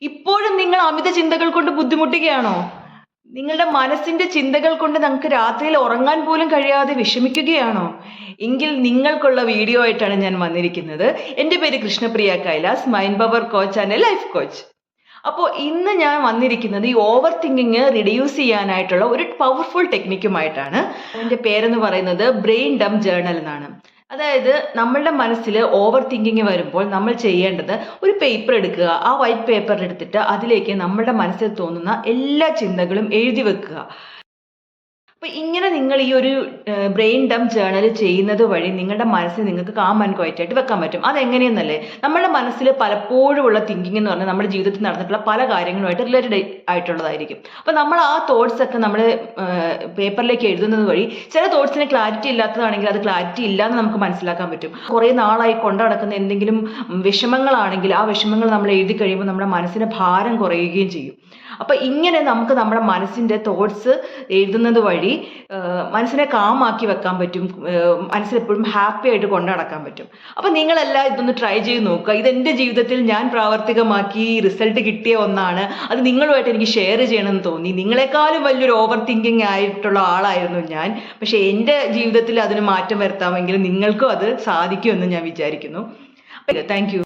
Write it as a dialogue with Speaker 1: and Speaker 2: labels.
Speaker 1: ഇപ്പോഴും നിങ്ങൾ അമിത ചിന്തകൾ കൊണ്ട് ബുദ്ധിമുട്ടുകയാണോ? നിങ്ങളുടെ മനസ്സിന്റെ ചിന്തകൾ കൊണ്ട് നിങ്ങൾക്ക് രാത്രിയിൽ ഉറങ്ങാൻ പോലും കഴിയാതെ വിഷമിക്കുകയാണോ? എങ്കിൽ നിങ്ങൾക്കുള്ള വീഡിയോ ആയിട്ടാണ് ഞാൻ വന്നിരിക്കുന്നത്. എൻ്റെ പേര് Krishnapriya Kailas, mind power coach and life coach. അപ്പോൾ ഇന്ന് ഞാൻ വന്നിരിക്കുന്നത് ഈ ഓവർ തിങ്കിങ് റിഡ്യൂസ് ചെയ്യാനായിട്ടുള്ള ഒരു പവർഫുൾ ടെക്നിക്കുമായിട്ടാണ്. എൻ്റെ പേരെന്ന് പറയുന്നത് ബ്രെയിൻ ഡംപ് ജേർണൽ എന്നാണ്. അതായത് നമ്മളുടെ മനസ്സിൽ ഓവർ തിങ്കിങ് വരുമ്പോൾ നമ്മൾ ചെയ്യേണ്ടത് ഒരു പേപ്പർ എടുക്കുക. ആ വൈറ്റ് പേപ്പർ എടുത്തിട്ട് അതിലേക്ക് നമ്മളുടെ മനസ്സിൽ തോന്നുന്ന എല്ലാ ചിന്തകളും എഴുതി വെക്കുക. അപ്പോൾ ഇങ്ങനെ നിങ്ങൾ ഈ ഒരു ബ്രെയിൻ ഡംപ് ജേർണൽ ചെയ്യുന്നത് വഴി നിങ്ങളുടെ മനസ്സിൽ നിങ്ങൾക്ക് കാം ആൻഡ് ക്വയറ്റ് ആയിട്ട് വെക്കാൻ പറ്റും. അതെങ്ങനെയെന്നല്ലേ, നമ്മുടെ മനസ്സിൽ പലപ്പോഴും ഉള്ള തിങ്കിങ് എന്ന് പറഞ്ഞാൽ നമ്മുടെ ജീവിതത്തിൽ നടന്നിട്ടുള്ള പല കാര്യങ്ങളുമായിട്ട് റിലേറ്റഡ് ആയിട്ടുള്ളതായിരിക്കും. അപ്പോൾ നമ്മൾ ആ തോട്ട്സ് ഒക്കെ നമ്മൾ പേപ്പറിലേക്ക് എഴുതുന്നത് വഴി ചില തോട്ട്സിന് ക്ലാരിറ്റി ഇല്ലാത്തതാണെങ്കിൽ അത് ക്ലാരിറ്റി ഇല്ലാന്ന് നമുക്ക് മനസ്സിലാക്കാൻ പറ്റും. കുറേ നാളായി കൊണ്ടു നടക്കുന്ന എന്തെങ്കിലും വിഷമങ്ങളാണെങ്കിൽ ആ വിഷമങ്ങൾ നമ്മൾ എഴുതി കഴിയുമ്പോൾ നമ്മുടെ മനസ്സിന് ഭാരം കുറയുകയും ചെയ്യും. അപ്പോൾ ഇങ്ങനെ നമുക്ക് നമ്മുടെ മനസ്സിൻ്റെ തോട്ട്സ് എഴുതുന്നത് വഴി മനസ്സിനെ കാമാക്കി വെക്കാൻ പറ്റും. മനസ്സിലെപ്പോഴും ഹാപ്പി ആയിട്ട് കൊണ്ടു നടക്കാൻ പറ്റും. അപ്പോൾ നിങ്ങളെല്ലാം ഇതൊന്ന് ട്രൈ ചെയ്ത് നോക്കുക. ഇതെൻ്റെ ജീവിതത്തിൽ ഞാൻ പ്രാവർത്തികമാക്കി റിസൾട്ട് കിട്ടിയ ഒന്നാണ്. അത് നിങ്ങളുമായിട്ട് എനിക്ക് ഷെയർ ചെയ്യണമെന്ന് തോന്നി. നിങ്ങളെക്കാളും വലിയൊരു ഓവർ തിങ്കിങ് ആയിട്ടുള്ള ആളായിരുന്നു ഞാൻ. പക്ഷേ എൻ്റെ ജീവിതത്തിൽ അതിന് മാറ്റം വരുത്താമെങ്കിൽ നിങ്ങൾക്കും അത് സാധിക്കുമെന്ന് ഞാൻ വിചാരിക്കുന്നു. Thank you.